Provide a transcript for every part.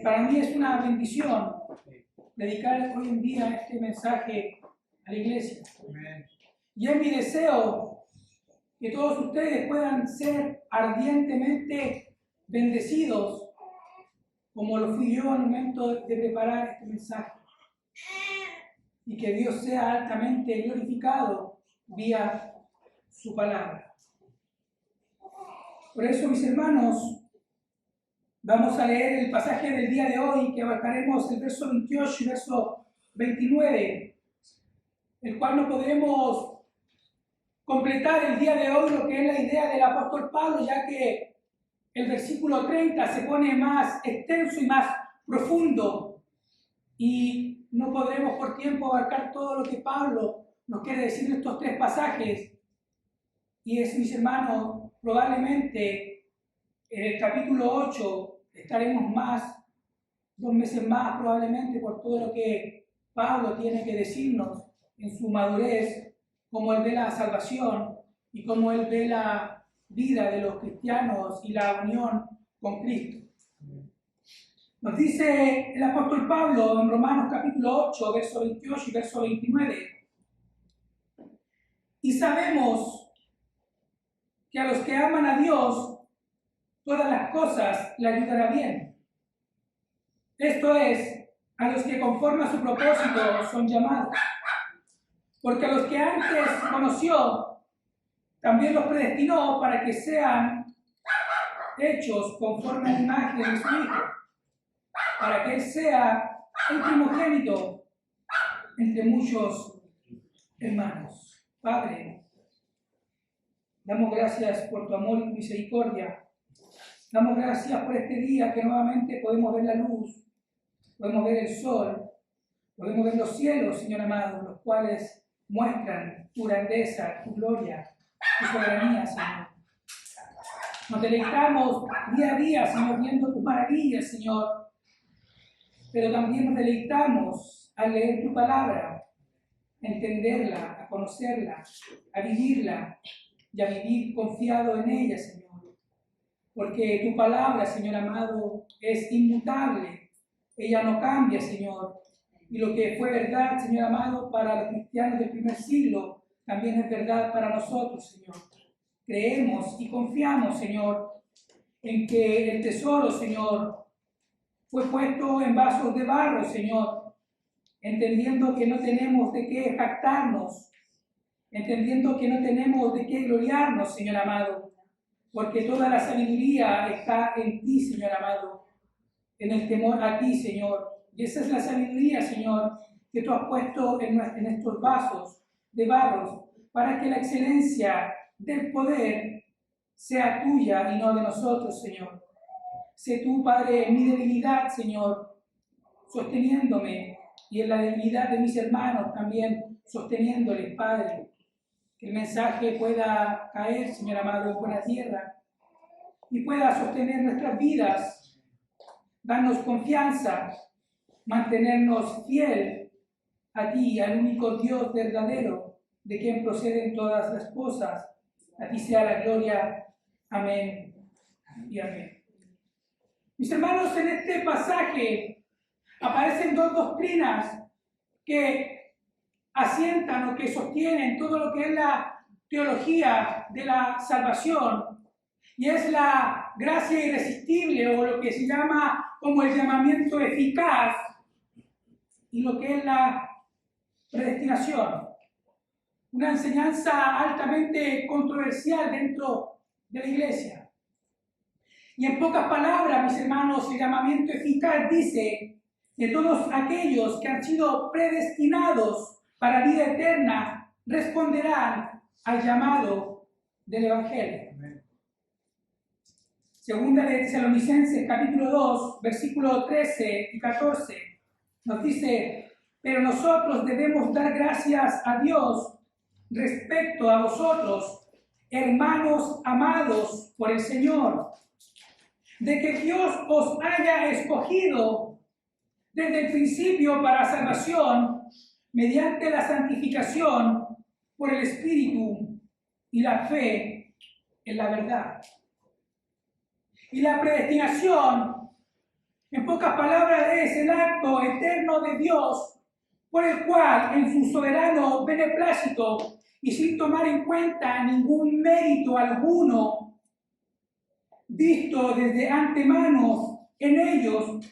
Para mí es una bendición dedicar hoy en día este mensaje a la iglesia. Y es mi deseo que todos ustedes puedan ser ardientemente bendecidos, como lo fui yo al momento de preparar este mensaje. Y que Dios sea altamente glorificado vía su palabra. Por eso, mis hermanos, vamos a leer el pasaje del día de hoy, que abarcaremos el verso 28 y verso 29, el cual no podremos completar el día de hoy lo que es la idea del apóstol Pablo, ya que el versículo 30 se pone más extenso y más profundo, y no podremos por tiempo abarcar todo lo que Pablo nos quiere decir en estos tres pasajes. Y es, mis hermanos, probablemente en el capítulo 8 estaremos más, 2 meses más probablemente, por todo lo que Pablo tiene que decirnos en su madurez, cómo él ve la salvación y cómo él ve la vida de los cristianos y la unión con Cristo. Nos dice el apóstol Pablo en Romanos capítulo 8, verso 28 y verso 29. Y sabemos que a los que aman a Dios, todas las cosas le ayudará bien. Esto es, a los que conforme a su propósito son llamados. Porque a los que antes conoció, también los predestinó para que sean hechos conforme a la imagen de su Hijo, para que Él sea el primogénito entre muchos hermanos. Padre, damos gracias por tu amor y tu misericordia. Damos gracias por este día que nuevamente podemos ver la luz, podemos ver el sol, podemos ver los cielos, Señor amado, los cuales muestran tu grandeza, tu gloria, tu soberanía, Señor. Nos deleitamos día a día, Señor, viendo tus maravillas, Señor, pero también nos deleitamos al leer tu palabra, a entenderla, a conocerla, a vivirla y a vivir confiado en ella, Señor. Porque tu palabra, Señor amado, es inmutable. Ella no cambia, Señor. Y lo que fue verdad, Señor amado, para los cristianos del primer siglo, también es verdad para nosotros, Señor. Creemos y confiamos, Señor, en que el tesoro, Señor, fue puesto en vasos de barro, Señor, entendiendo que no tenemos de qué jactarnos, entendiendo que no tenemos de qué gloriarnos, Señor amado, porque toda la sabiduría está en ti, Señor amado, en el temor a ti, Señor. Y esa es la sabiduría, Señor, que tú has puesto en estos vasos de barro, para que la excelencia del poder sea tuya y no de nosotros, Señor. Sé tú, Padre, en mi debilidad, Señor, sosteniéndome, y en la debilidad de mis hermanos también sosteniéndoles, Padre. Que el mensaje pueda caer, Señor amado, en buena tierra y pueda sostener nuestras vidas, darnos confianza, mantenernos fiel a ti, al único Dios verdadero, de quien proceden todas las cosas. A ti sea la gloria. Amén y amén. Mis hermanos, en este pasaje aparecen dos doctrinas que asientan o que sostienen todo lo que es la teología de la salvación, y es la gracia irresistible, o lo que se llama como el llamamiento eficaz, y lo que es la predestinación. Una enseñanza altamente controversial dentro de la iglesia. Y en pocas palabras, mis hermanos, el llamamiento eficaz dice que todos aquellos que han sido predestinados para vida eterna responderán al llamado del Evangelio. Amén. Segunda de Tesalonicenses, capítulo 2, versículos 13 y 14, nos dice: pero nosotros debemos dar gracias a Dios respecto a vosotros, hermanos amados por el Señor, de que Dios os haya escogido desde el principio para salvación, mediante la santificación por el Espíritu y la fe en la verdad. Y la predestinación En pocas palabras, es el acto eterno de Dios por el cual, en su soberano beneplácito y sin tomar en cuenta ningún mérito alguno, visto desde antemano en ellos,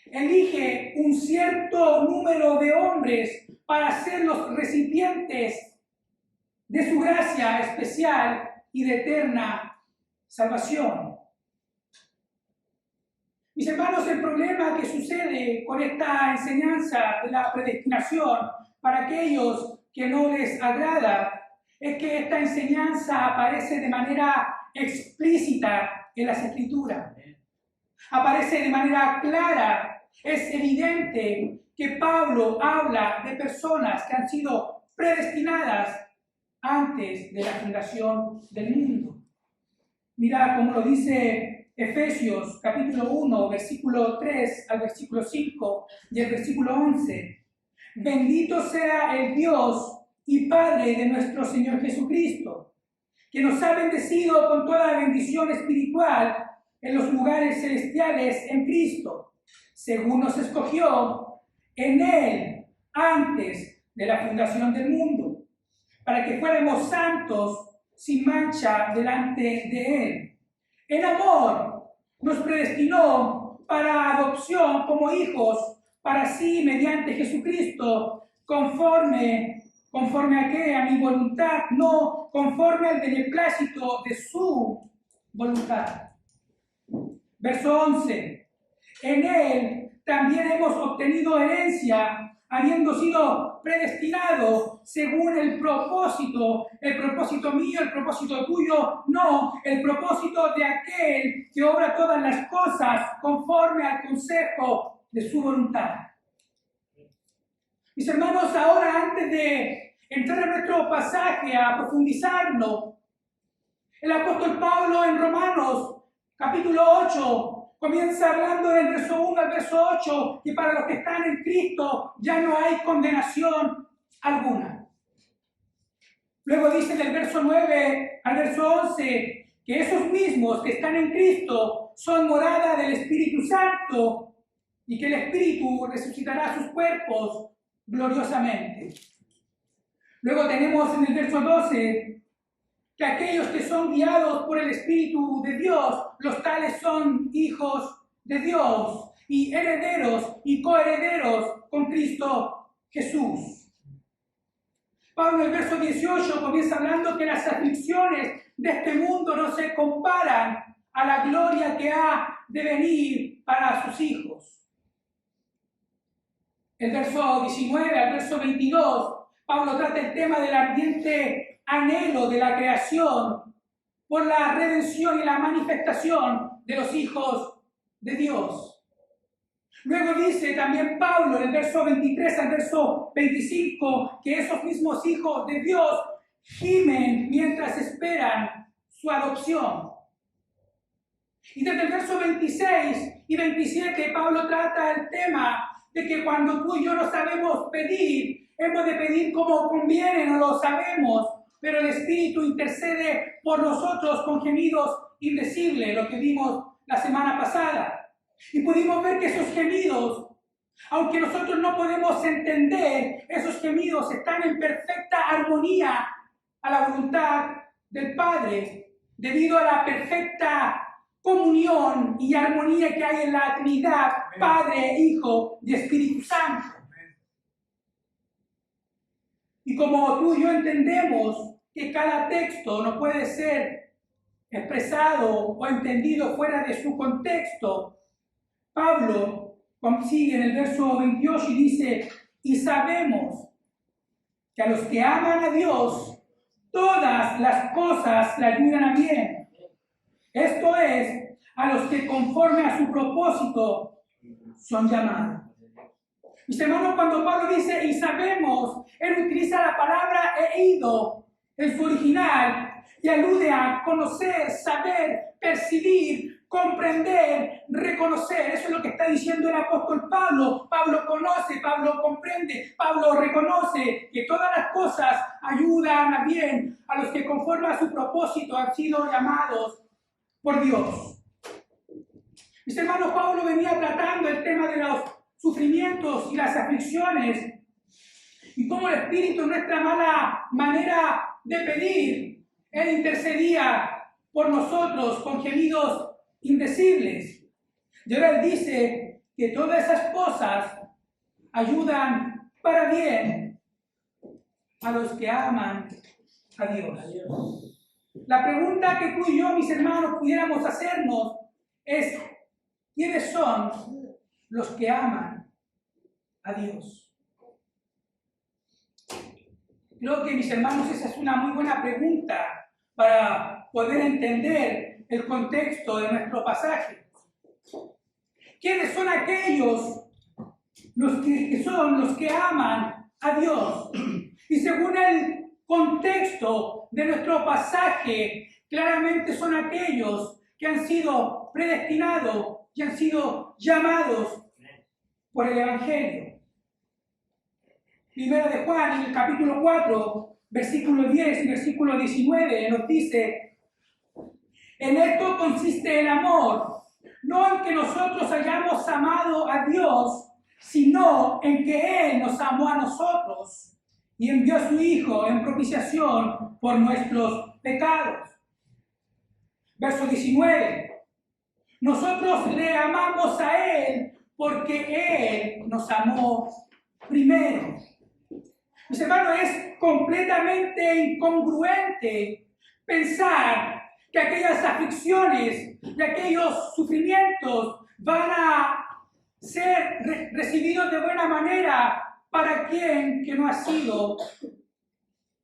elige un cierto número de hombres para ser los recipientes de su gracia especial y de eterna salvación. Mis hermanos, el problema que sucede con esta enseñanza de la predestinación para aquellos que no les agrada es que esta enseñanza aparece de manera explícita en las Escrituras. Aparece de manera clara. Es evidente que Pablo habla de personas que han sido predestinadas antes de la fundación del mundo. Mira cómo lo dice Efesios capítulo 1, versículo 3 al versículo 5 y el versículo 11. Bendito sea el Dios y Padre de nuestro Señor Jesucristo, que nos ha bendecido con toda bendición espiritual en los lugares celestiales en Cristo, según nos escogió en Él antes de la fundación del mundo, para que fuéramos santos sin mancha delante de Él. En amor nos predestinó para adopción como hijos para sí mediante Jesucristo, conforme a qué, a mi voluntad, no conforme al beneplácito de su voluntad. Verso 11. En Él también hemos obtenido herencia, habiendo sido predestinado según el propósito mío, el propósito tuyo, no, el propósito de aquel que obra todas las cosas conforme al consejo de su voluntad. Mis hermanos, ahora antes de entrar en nuestro pasaje a profundizarlo, el apóstol Pablo en Romanos capítulo 8 comienza hablando del verso 1 al verso 8, que para los que están en Cristo ya no hay condenación alguna. Luego dice del verso 9 al verso 11 que esos mismos que están en Cristo son morada del Espíritu Santo y que el Espíritu resucitará sus cuerpos gloriosamente. Luego tenemos en el verso 12 que aquellos que son guiados por el Espíritu de Dios, los tales son hijos de Dios y herederos y coherederos con Cristo Jesús. Pablo en el verso 18 comienza hablando que las aflicciones de este mundo no se comparan a la gloria que ha de venir para sus hijos. El verso 19 al verso 22, Pablo trata el tema del ardiente anhelo de la creación por la redención y la manifestación de los hijos de Dios. Luego dice también Pablo en el verso 23 al verso 25 que esos mismos hijos de Dios gimen mientras esperan su adopción. Y desde el verso 26 y 27 Pablo trata el tema de que cuando tú y yo no sabemos pedir, hemos de pedir como conviene, no lo sabemos, pero el Espíritu intercede por nosotros con gemidos indecibles, lo que vimos la semana pasada. Y pudimos ver que esos gemidos, aunque nosotros no podemos entender, esos gemidos están en perfecta armonía a la voluntad del Padre, debido a la perfecta comunión y armonía que hay en la Trinidad, Padre, Hijo y Espíritu Santo. Y como tú y yo entendemos que cada texto no puede ser expresado o entendido fuera de su contexto, Pablo sigue en el verso 28 y dice, y sabemos que a los que aman a Dios, todas las cosas le ayudan a bien. Esto es, a los que conforme a su propósito son llamados. Mis hermanos, cuando Pablo dice y sabemos, él utiliza la palabra eido en su original y alude a conocer, saber, percibir, comprender, reconocer. Eso es lo que está diciendo el apóstol Pablo. Pablo conoce, Pablo comprende, Pablo reconoce que todas las cosas ayudan a bien a los que conforme a su propósito han sido llamados por Dios. Mis hermanos, Pablo venía tratando el tema de los sufrimientos y las aflicciones y cómo el Espíritu, en nuestra mala manera de pedir, Él intercedía por nosotros con gemidos indecibles. Y ahora Él dice que todas esas cosas ayudan para bien a los que aman a Dios. La pregunta que tú y yo, mis hermanos, pudiéramos hacernos es: ¿quiénes son los que aman a Dios? Creo que, mis hermanos, esa es una muy buena pregunta para poder entender el contexto de nuestro pasaje. ¿Quiénes son aquellos que son los que aman a Dios? Y según el contexto de nuestro pasaje, claramente son aquellos que han sido predestinados y han sido llamados por el Evangelio. Primera de Juan, en el capítulo 4, versículo 10 y versículo 19, nos dice: en esto consiste el amor, no en que nosotros hayamos amado a Dios, sino en que Él nos amó a nosotros y envió a su Hijo en propiciación por nuestros pecados. Verso 19. Nosotros le amamos a Él porque Él nos amó primero. Mis hermanos, es completamente incongruente pensar que aquellas aflicciones y aquellos sufrimientos van a ser recibidos de buena manera para quien que no ha sido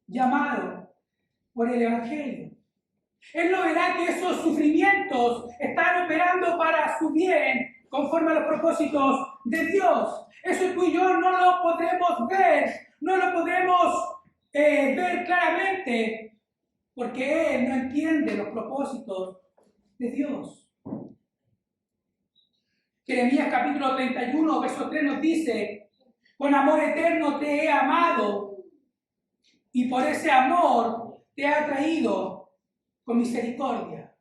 llamado por el Evangelio. Él no verá que esos sufrimientos están operando para su bien conforme a los propósitos de Dios. Eso tú y yo no lo podremos ver, no lo podremos ver claramente, porque Él no entiende los propósitos de Dios. Jeremías capítulo 31, verso 3 nos dice: con amor eterno te he amado, y por ese amor te he atraído con misericordia.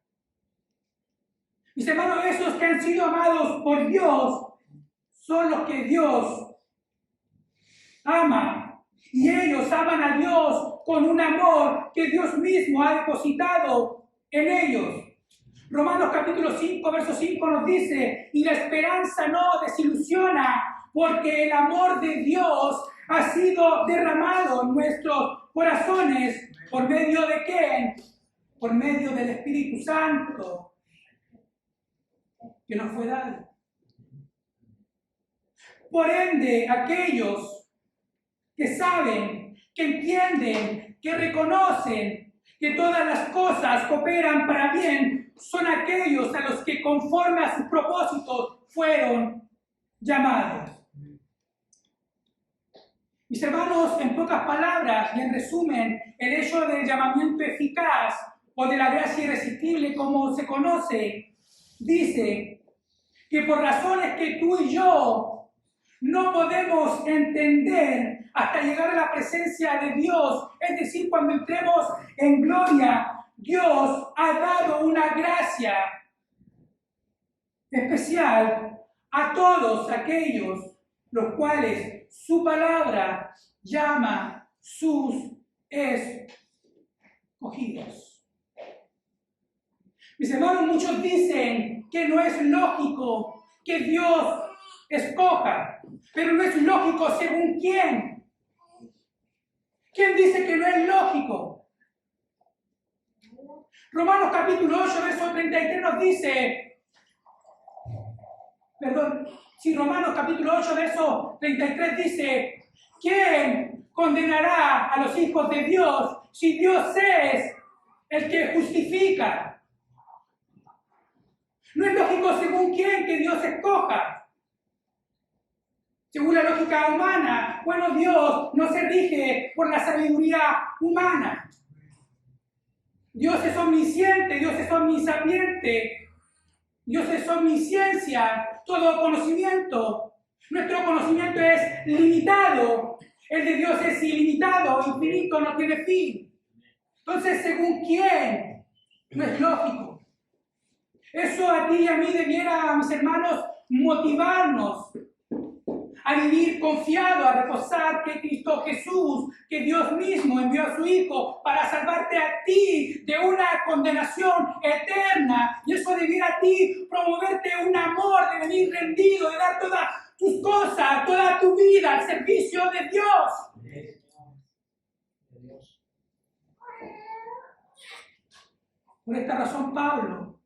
Mis hermanos, esos que han sido amados por Dios son los que Dios ama, y ellos aman a Dios con un amor que Dios mismo ha depositado en ellos. Romanos capítulo 5, verso 5 nos dice: y la esperanza no desilusiona, porque el amor de Dios ha sido derramado en nuestros corazones. ¿Por medio de quién? Por medio del Espíritu Santo que nos fue dado. Por ende, aquellos que saben, que entienden, que reconocen que todas las cosas cooperan para bien, son aquellos a los que conforme a sus propósitos fueron llamados. Mis hermanos, en pocas palabras y en resumen, el hecho del llamamiento eficaz o de la gracia irresistible, como se conoce, dice que por razones que tú y yo no podemos entender hasta llegar a la presencia de Dios, es decir, cuando entremos en gloria, Dios ha dado una gracia especial a todos aquellos los cuales su palabra llama sus escogidos. Mis hermanos, muchos dicen que no es lógico que Dios escoja, pero no es lógico según quién. ¿Quién dice que no es lógico? Romanos capítulo 8, verso 33 nos dice, Romanos capítulo 8, verso 33 dice: ¿quién condenará a los hijos de Dios si Dios es el que justifica? No es lógico según quién que Dios escoja. Según la lógica humana, bueno, Dios no se rige por la sabiduría humana. Dios es omnisciente, Dios es omnisapiente, Dios es omnisciencia, todo conocimiento. Nuestro conocimiento es limitado, el de Dios es ilimitado, infinito, no tiene fin. Entonces, ¿según quién? No es lógico. Eso a ti y a mí debiera, mis hermanos, motivarnos a vivir confiado, a reposar que Cristo Jesús, que Dios mismo envió a su Hijo para salvarte a ti de una condenación eterna. Y eso debiera a ti promoverte un amor de venir rendido, de dar todas tus cosas, toda tu vida al servicio de Dios. Por esta razón Pablo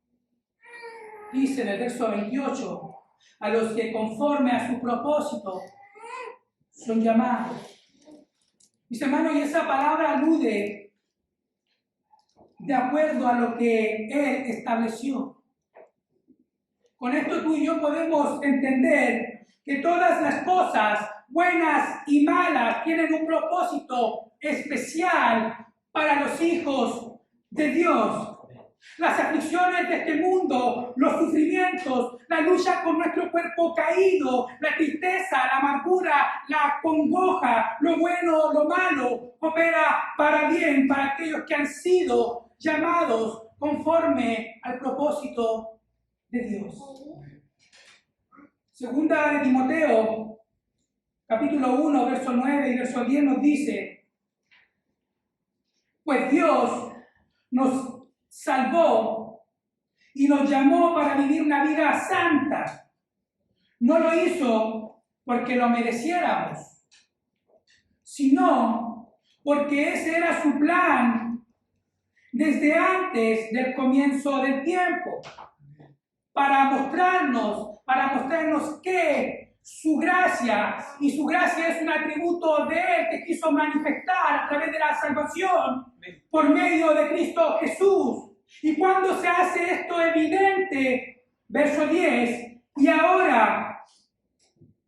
dice en el verso 28, a los que conforme a su propósito son llamados. Mis hermanos, y esa palabra alude de acuerdo a lo que Él estableció. Con esto tú y yo podemos entender que todas las cosas, buenas y malas, tienen un propósito especial para los hijos de Dios. Las aflicciones de este mundo, los sufrimientos, la lucha con nuestro cuerpo caído, la tristeza, la amargura, la congoja, lo bueno, lo malo, opera para bien para aquellos que han sido llamados conforme al propósito de Dios. Segunda de Timoteo, capítulo 1, verso 9 y verso 10 nos dice: pues Dios nos salvó y nos llamó para vivir una vida santa. No lo hizo porque lo mereciéramos, sino porque ese era su plan desde antes del comienzo del tiempo, para mostrarnos que su gracia, y su gracia es un atributo de Él que quiso manifestar a través de la salvación por medio de Cristo Jesús. Y cuando se hace esto evidente, verso 10, y ahora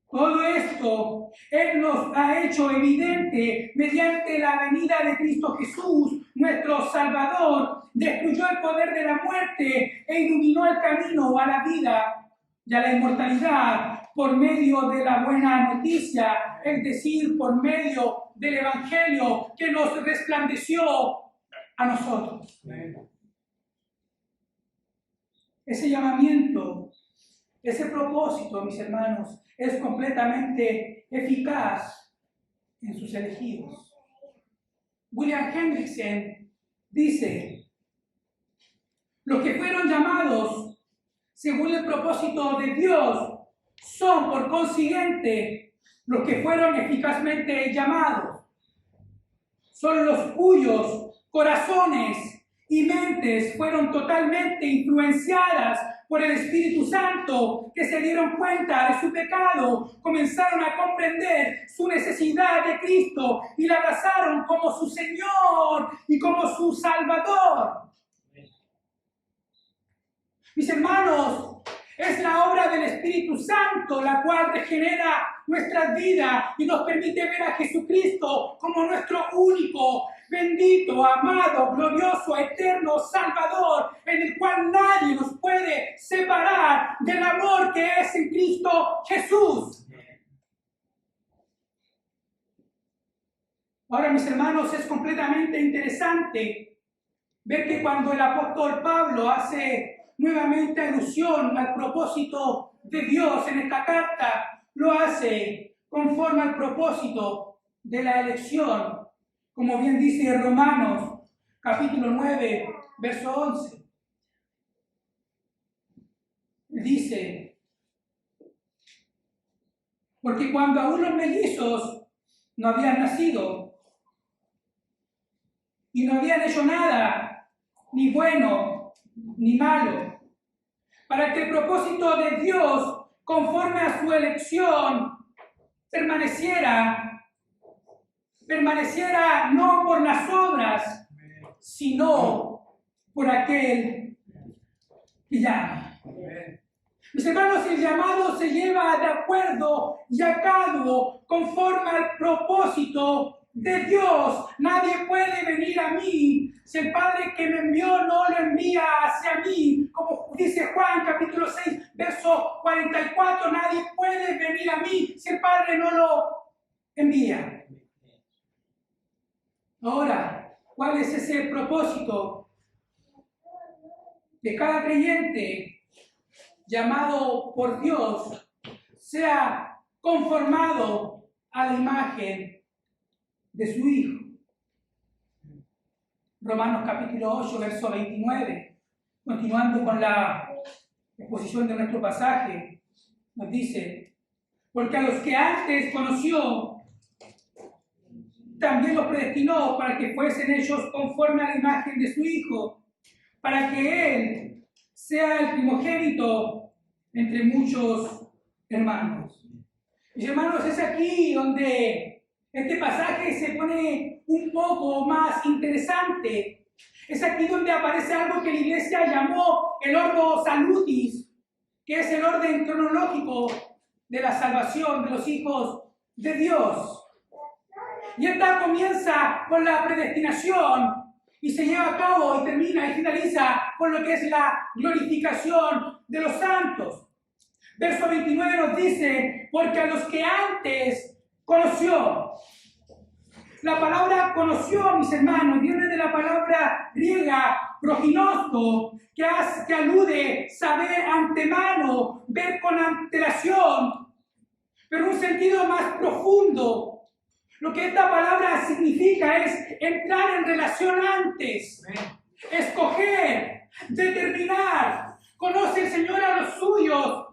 todo esto Él nos ha hecho evidente mediante la venida de Cristo Jesús, nuestro Salvador, destruyó el poder de la muerte e iluminó el camino a la vida y a la inmortalidad por medio de la buena noticia, es decir, por medio del Evangelio que nos resplandeció a nosotros. Ese llamamiento, ese propósito, mis hermanos, es completamente eficaz en sus elegidos. William Hendrickson dice: los que fueron llamados según el propósito de Dios son, por consiguiente, los que fueron eficazmente llamados. Son los cuyos corazones y mentes fueron totalmente influenciadas por el Espíritu Santo, que se dieron cuenta de su pecado, comenzaron a comprender su necesidad de Cristo y la abrazaron como su Señor y como su Salvador. Mis hermanos, es la obra del Espíritu Santo la cual regenera nuestras vidas y nos permite ver a Jesucristo como nuestro único, bendito, amado, glorioso, eterno Salvador, en el cual nadie nos puede separar del amor que es en Cristo Jesús. Ahora, mis hermanos, es completamente interesante ver que cuando el apóstol Pablo hace nuevamente alusión al propósito de Dios en esta carta, lo hace conforme al propósito de la elección, como bien dice Romanos capítulo 9, verso 11. Dice: porque cuando aún los mellizos no habían nacido y no habían hecho nada, ni bueno ni malo, para que el propósito de Dios, conforme a su elección, permaneciera no por las obras, sino por aquel que llama. Mis hermanos, el llamado se lleva de acuerdo y a cabo conforme al propósito de Dios. Nadie puede venir a mí si el Padre que me envió no lo envía hacia mí. Como dice Juan capítulo 6, verso 44, nadie puede venir a mí si el Padre no lo envía. Ahora, ¿cuál es ese propósito? que cada creyente llamado por Dios sea conformado a la imagen de su Hijo. Romanos capítulo 8, verso 29, continuando con la exposición de nuestro pasaje, nos dice: porque a los que antes conoció, también los predestinó para que fuesen ellos conforme a la imagen de su Hijo, para que Él sea el primogénito entre muchos hermanos. Mis hermanos, es aquí donde este pasaje se pone un poco más interesante. Es aquí donde aparece algo que la Iglesia llamó el ordo salutis, que es el orden cronológico de la salvación de los hijos de Dios. Y esta comienza con la predestinación y se lleva a cabo y termina y finaliza con lo que es la glorificación de los santos. Verso 29 nos dice: porque a los que antes conoció. La palabra conoció, mis hermanos, viene de la palabra griega proginosto, que alude saber antemano, ver con antelación, pero un sentido más profundo. Lo que esta palabra significa es entrar en relación antes, escoger, determinar. Conoce el Señor a los suyos.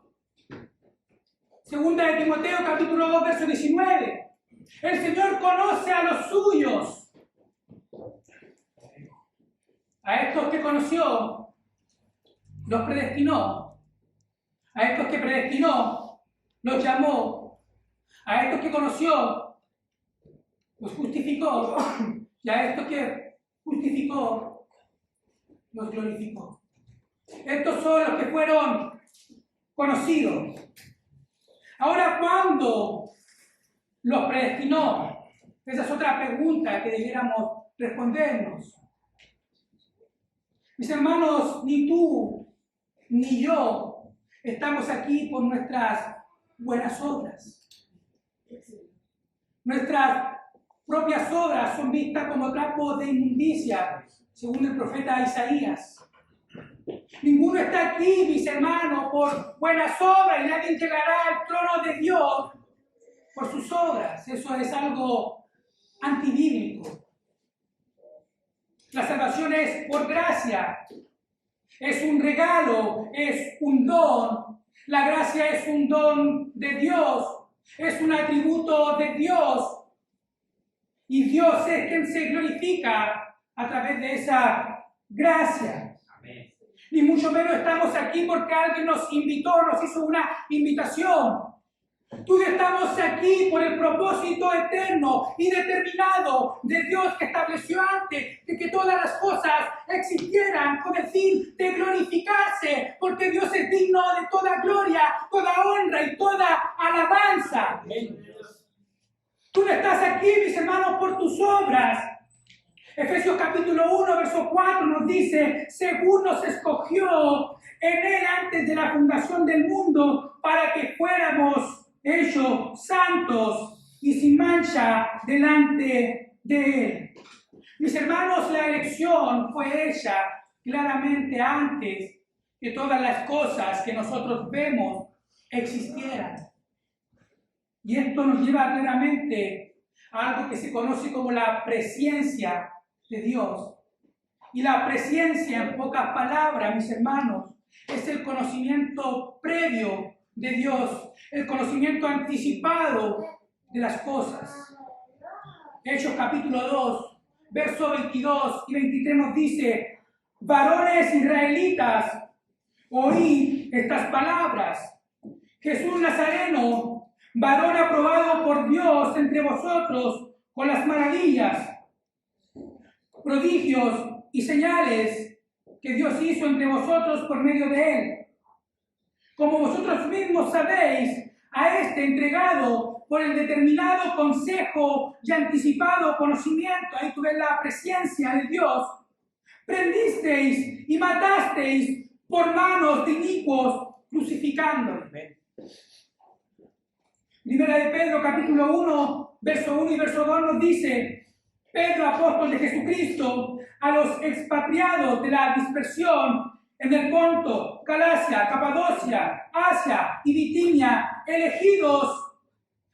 Segunda de Timoteo capítulo 2, verso 19. El Señor conoce a los suyos. A estos que conoció, los predestinó. A estos que predestinó, los llamó. A estos que conoció, los justificó. Y a estos que justificó, los glorificó. Estos son los que fueron conocidos. Ahora, ¿cuándo los predestinó? Esa es otra pregunta que debiéramos respondernos. Mis hermanos, ni tú ni yo estamos aquí por nuestras buenas obras. Nuestras propias obras son vistas como trapos de inmundicia, según el profeta Isaías. Ninguno está aquí, mis hermanos, por buenas obras, y nadie llegará al trono de Dios por sus obras. Eso es algo antibíblico. La salvación es por gracia, es un regalo, es un don. La gracia es un don de Dios, es un atributo de Dios. Y Dios es quien se glorifica a través de esa gracia. Amén. Ni mucho menos estamos aquí porque alguien nos invitó, nos hizo una invitación. Tú y yo estamos aquí por el propósito eterno y determinado de Dios, que estableció antes de que todas las cosas existieran con el fin de glorificarse, porque Dios es digno de toda gloria, toda honra y toda alabanza. Amén. Tú no estás aquí, mis hermanos, por tus obras. Efesios capítulo 1, verso 4 nos dice: según nos escogió en Él antes de la fundación del mundo, para que fuéramos hechos santos y sin mancha delante de Él. Mis hermanos, la elección fue hecha claramente antes que todas las cosas que nosotros vemos existieran. Y esto nos lleva claramente a algo que se conoce como la presciencia de Dios. Y la presciencia, en pocas palabras, mis hermanos, es el conocimiento previo de Dios, el conocimiento anticipado de las cosas. Hechos capítulo 2, versos 22 y 23 nos dice: varones israelitas, oíd estas palabras. Jesús Nazareno, varón aprobado por Dios entre vosotros con las maravillas, prodigios y señales que Dios hizo entre vosotros por medio de Él. Como vosotros mismos sabéis, a este entregado por el determinado consejo y anticipado conocimiento, ahí tú ves la presencia de Dios, prendisteis y matasteis por manos de inicuos, crucificándole. Primera de Pedro, capítulo 1, verso 1 y verso 2 nos dice: Pedro, apóstol de Jesucristo, a los expatriados de la dispersión en el Ponto, Galacia, Capadocia, Asia y Bitinia, elegidos,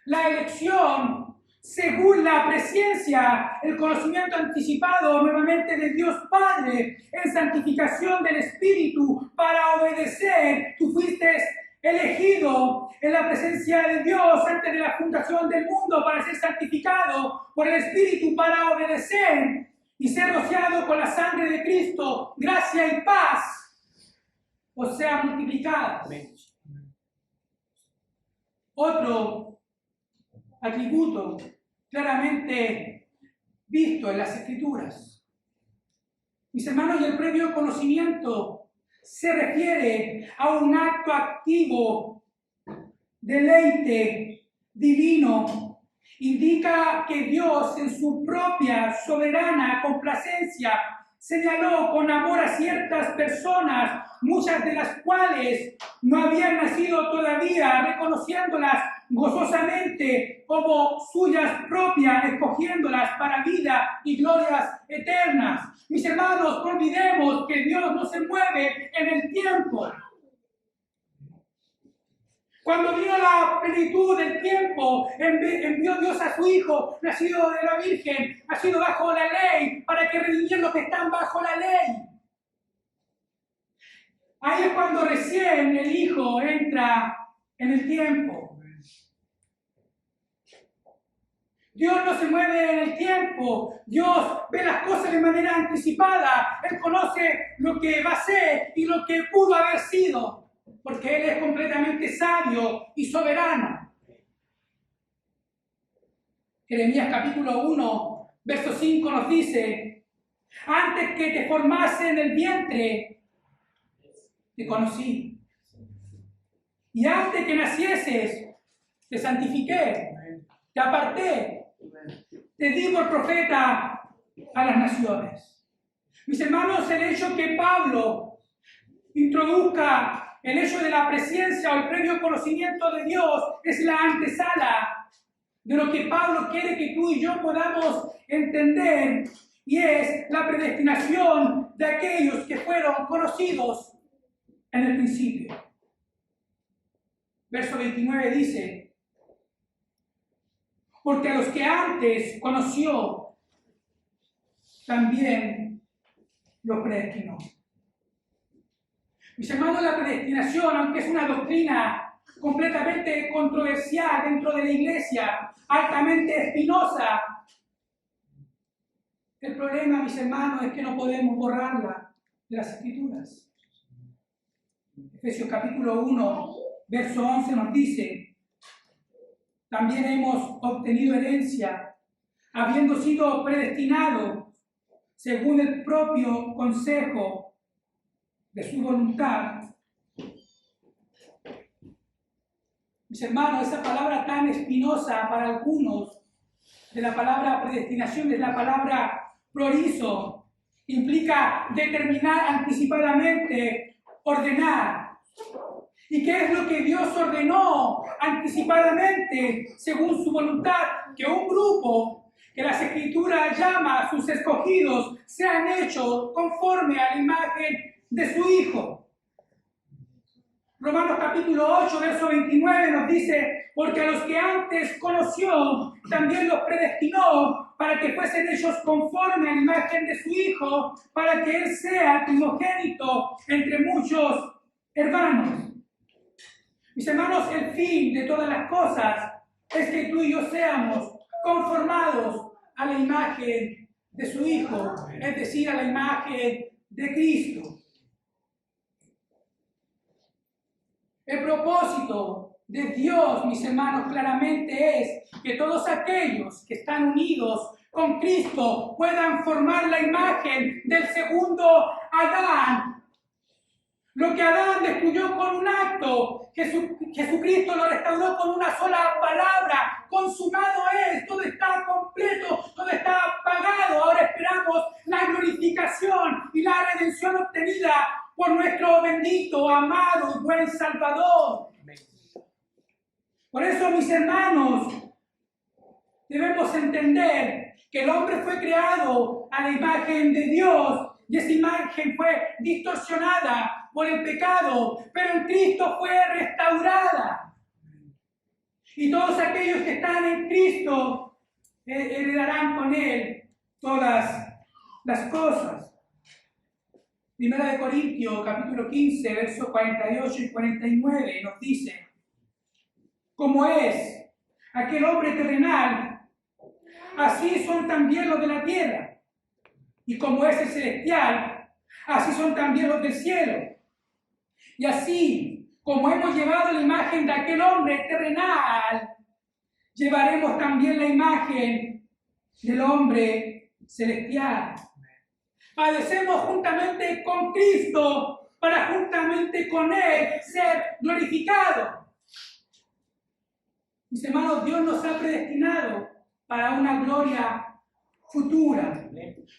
la elección según la presencia, el conocimiento anticipado nuevamente de Dios Padre, en santificación del Espíritu para obedecer. Tú fuiste elegido en la presencia de Dios antes de la fundación del mundo para ser santificado por el Espíritu para obedecer y ser rociado con la sangre de Cristo, gracia y paz o sea multiplicadas. Otro atributo claramente visto en las Escrituras. Mis hermanos, y el previo conocimiento se refiere a un acto activo, deleite divino. Indica que Dios en su propia soberana complacencia señaló con amor a ciertas personas, muchas de las cuales no habían nacido todavía, reconociéndolas gozosamente como suyas propias, escogiéndolas para vida y glorias eternas. Mis hermanos, no olvidemos que Dios no se mueve en el tiempo. Cuando vino la plenitud del tiempo, envió Dios a su Hijo, nacido de la Virgen, nacido bajo la ley, para que redimiera los que están bajo la ley. Ahí es cuando recién el Hijo entra en el tiempo. Dios no se mueve en el tiempo. Dios ve las cosas de manera anticipada. Él conoce lo que va a ser y lo que pudo haber sido, porque Él es completamente sabio y soberano. Jeremías capítulo 1, verso 5 nos dice: antes que te formase en el vientre, te conocí. Y antes que nacieses, te santifiqué, te aparté, te di por profeta a las naciones. Mis hermanos, el hecho que Pablo introduzca el hecho de la presencia o el previo conocimiento de Dios es la antesala de lo que Pablo quiere que tú y yo podamos entender, y es la predestinación de aquellos que fueron conocidos en el principio. Verso 29 dice: porque a los que antes conoció, también los predestinó. Mis hermanos, la predestinación, aunque es una doctrina completamente controversial dentro de la iglesia, altamente espinosa, el problema, mis hermanos, es que no podemos borrarla de las Escrituras. Efesios capítulo 1, verso 11 nos dice: también hemos obtenido herencia, habiendo sido predestinados según el propio consejo de su voluntad. Mis hermanos, esa palabra tan espinosa para algunos, de la palabra predestinación, es la palabra proorizo, implica determinar anticipadamente, ordenar. ¿Y qué es lo que Dios ordenó anticipadamente según su voluntad? Que un grupo que las Escrituras llama a sus escogidos sean hechos conforme a la imagen de su Hijo. Romanos capítulo 8, verso 29 nos dice: porque a los que antes conoció, también los predestinó para que fuesen hechos conforme a la imagen de su Hijo, para que Él sea primogénito entre muchos hermanos. Mis hermanos, el fin de todas las cosas es que tú y yo seamos conformados a la imagen de su Hijo, es decir, a la imagen de Cristo. El propósito de Dios, mis hermanos, claramente es que todos aquellos que están unidos con Cristo puedan formar la imagen del segundo Adán. Lo que Adán destruyó con un acto, Jesucristo lo restauró con una sola palabra: consumado es, todo está completo, todo está pagado. Ahora esperamos la glorificación y la redención obtenida por nuestro bendito, amado y buen Salvador. Por eso, mis hermanos, debemos entender que el hombre fue creado a la imagen de Dios y esa imagen fue distorsionada por el pecado, pero en Cristo fue restaurada. Y todos aquellos que están en Cristo heredarán con Él todas las cosas. Primera de Corintios, capítulo 15, versos 48 y 49, nos dice: como es aquel hombre terrenal, así son también los de la tierra. Y como es el celestial, así son también los del cielo. Y así como hemos llevado la imagen de aquel hombre terrenal, llevaremos también la imagen del hombre celestial. Padecemos juntamente con Cristo para juntamente con Él ser glorificado. Mis hermanos, Dios nos ha predestinado para una gloria futura.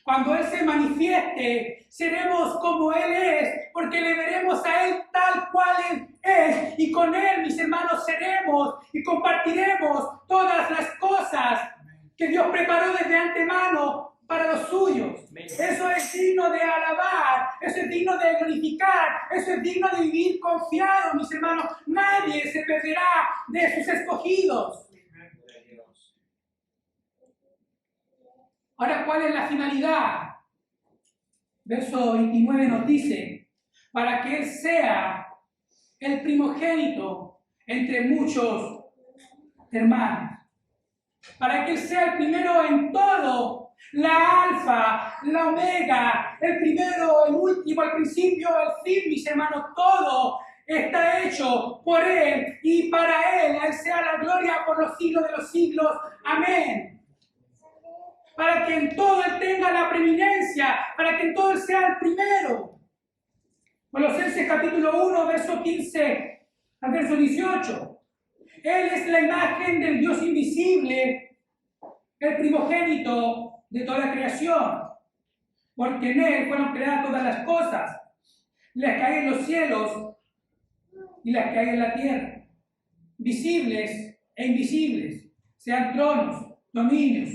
Cuando Él se manifieste, seremos como Él es, porque le veremos a Él tal cual Él es, y con Él, mis hermanos, seremos y compartiremos todas las cosas que Dios preparó desde antemano para los suyos. Eso es digno de alabar, eso es digno de glorificar, eso es digno de vivir confiado, mis hermanos. Nadie se perderá de sus escogidos. Ahora, ¿cuál es la finalidad? Verso 29 nos dice: para que Él sea el primogénito entre muchos hermanos. Para que Él sea el primero en todo, la alfa, la omega, el primero, el último, el principio, el fin, mis hermanos. Todo está hecho por Él y para Él. A Él sea la gloria por los siglos de los siglos. Amén. Para que en todo Él tenga la preeminencia, para que en todo Él sea el primero. Colosenses capítulo 1, verso 15 al verso 18. Él es la imagen del Dios invisible, el primogénito de toda la creación, porque en Él fueron creadas todas las cosas, las que hay en los cielos y las que hay en la tierra, visibles e invisibles, sean tronos, dominios,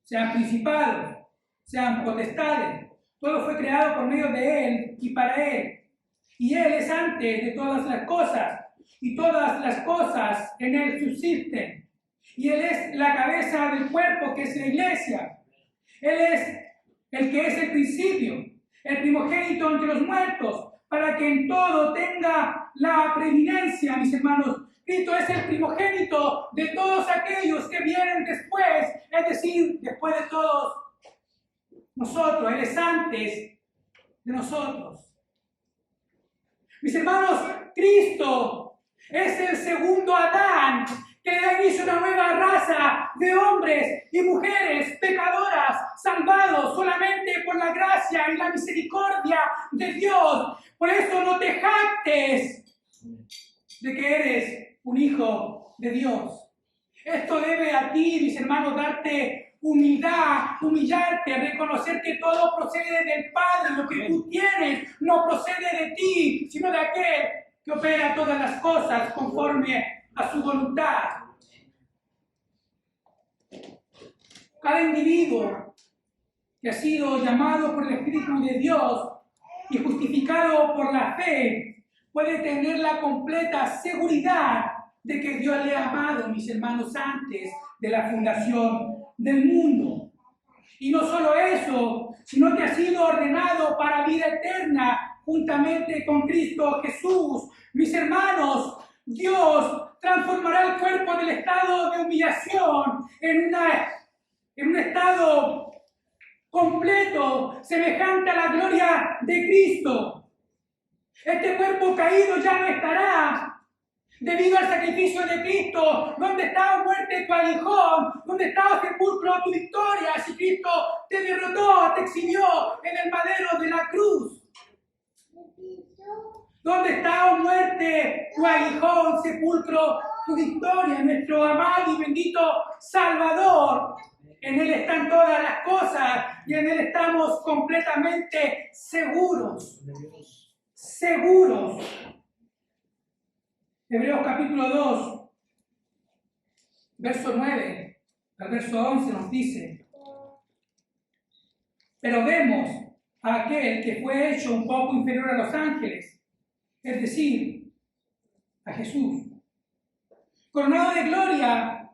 sean principados, sean potestades. Todo fue creado por medio de Él y para Él. Y Él es antes de todas las cosas, y todas las cosas en Él subsisten. Y Él es la cabeza del cuerpo, que es la iglesia. Él es el que es el principio, el primogénito entre los muertos, para que en todo tenga la preeminencia, mis hermanos. Cristo es el primogénito de todos aquellos que vienen después, es decir, después de todos nosotros. Él es antes de nosotros. Mis hermanos, Cristo es el segundo Adán, que le da inicio a una nueva raza de hombres y mujeres pecadoras, salvados solamente por la gracia y la misericordia de Dios. Por eso no te jactes de que eres un hijo de Dios. Esto debe a ti, mis hermanos, darte humildad, humillarte, reconocer que todo procede del Padre. Lo que tú tienes no procede de ti, sino de aquel que opera todas las cosas conforme a su voluntad. Cada individuo que ha sido llamado por el Espíritu de Dios y justificado por la fe puede tener la completa seguridad de que Dios le ha amado, mis hermanos, antes de la fundación del mundo. Y no solo eso, sino que ha sido ordenado para vida eterna juntamente con Cristo Jesús. Mis hermanos, Dios transformará el cuerpo del estado de humillación en un estado completo, semejante a la gloria de Cristo. Este cuerpo caído ya no estará, debido al sacrificio de Cristo. ¿Dónde está, muerte, tu aguijón? ¿Dónde está, sepulcro, tu victoria? Si Cristo te derrotó, te exhibió en el madero de la cruz. ¿Dónde está, muerte, tu aguijón, sepulcro, tu victoria? Nuestro amado y bendito Salvador. En Él están todas las cosas y en Él estamos completamente seguros. Seguros. Hebreos capítulo 2, verso 9 al verso 11 nos dice: pero vemos a aquel que fue hecho un poco inferior a los ángeles, es decir, a Jesús, coronado de gloria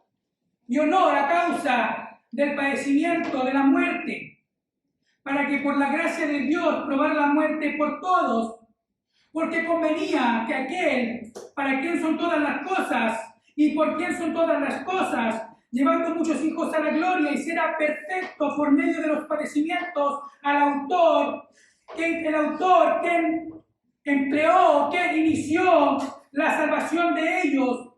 y honor a causa del padecimiento de la muerte, para que por la gracia de Dios probara la muerte por todos, porque convenía que aquel para quien son todas las cosas y por quien son todas las cosas, llevando muchos hijos a la gloria, y será perfecto por medio de los padecimientos el autor quien empleó, quien inició la salvación de ellos,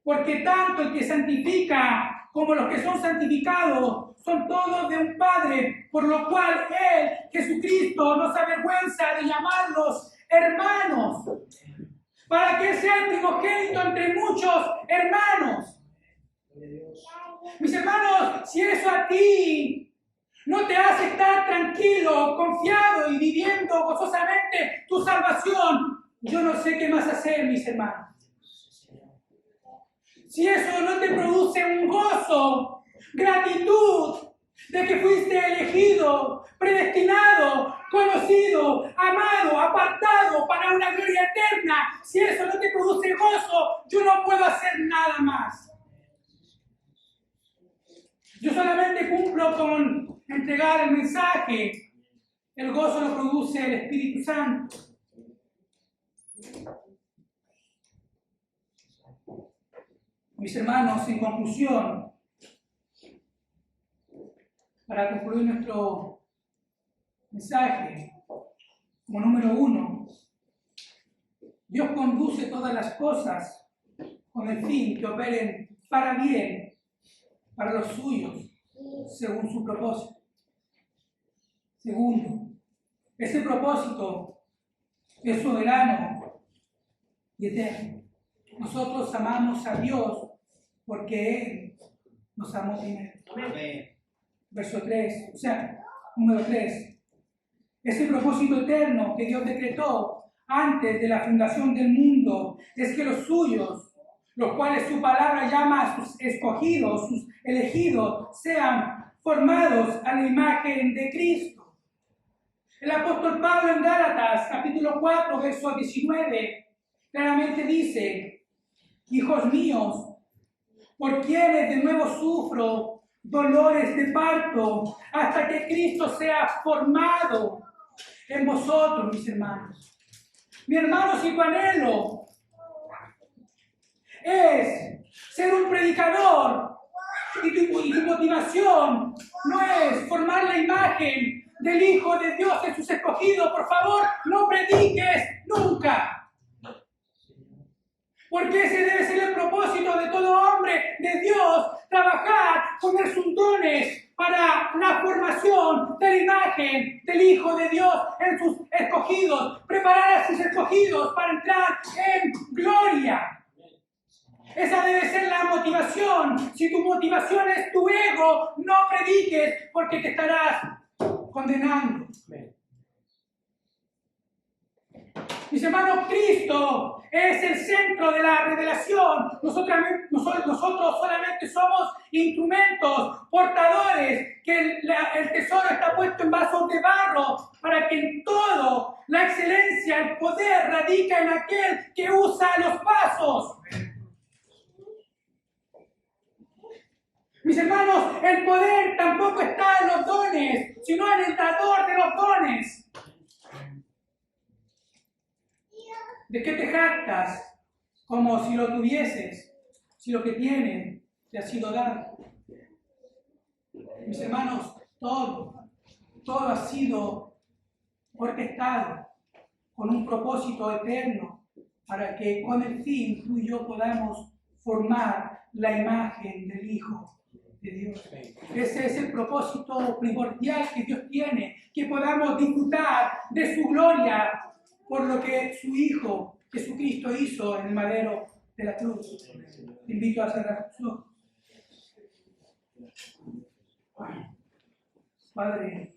porque tanto el que santifica como los que son santificados son todos de un Padre, por lo cual Él, Jesucristo, no se avergüenza de llamarlos hermanos, para que sea el primogénito entre muchos hermanos. Mis hermanos, si eso a ti no te hace estar tranquilo, confiado y viviendo gozosamente tu salvación, yo no sé qué más hacer, mis hermanos. Si eso no te produce un gozo, gratitud de que fuiste elegido, predestinado, conocido, amado, apartado para una gloria eterna, si eso no te produce gozo, yo no puedo hacer nada más. Yo solamente cumplo con entregar el mensaje. El gozo lo produce el Espíritu Santo. Mis hermanos, en conclusión, para concluir nuestro mensaje, como número 1, Dios conduce todas las cosas con el fin que operen para bien, para los suyos, según su propósito. Segundo, ese propósito es soberano y eterno. Nosotros amamos a Dios porque Él nos amó primero. Amén. Verso 3, número 3. Ese propósito eterno que Dios decretó antes de la fundación del mundo es que los suyos, los cuales su palabra llama a sus escogidos, sus elegidos, sean formados a la imagen de Cristo. El apóstol Pablo en Gálatas, capítulo 4, verso 19, claramente dice: hijos míos, por quienes de nuevo sufro dolores de parto, hasta que Cristo sea formado en vosotros, mis hermanos. Mi hermano, si tu anhelo es ser un predicador y tu motivación no es formar la imagen del Hijo de Dios en sus escogidos, por favor, no prediques nunca. Porque ese debe ser el propósito de todo hombre de Dios, trabajar, poner sus dones para la formación de la imagen del Hijo de Dios en sus escogidos, preparar a sus escogidos para entrar en gloria. Esa debe ser la motivación. Si tu motivación es tu ego, no prediques porque te estarás condenando. Mis hermanos, Cristo es el centro de la revelación. Nosotros solamente somos instrumentos, portadores, que el tesoro está puesto en vasos de barro para que en todo la excelencia, el poder radica en aquel que usa los vasos. Mis hermanos, el poder tampoco está en los dones, sino en el dador de los dones. ¿De qué te jactas como si lo tuvieses, si lo que tienes te ha sido dado? Mis hermanos, todo ha sido orquestado con un propósito eterno para que con el fin tú y yo podamos formar la imagen del Hijo de Dios. Ese es el propósito primordial que Dios tiene, que podamos disfrutar de su gloria por lo que su Hijo Jesucristo hizo en el madero de la cruz. Te invito a cerrar tus ojos. Padre,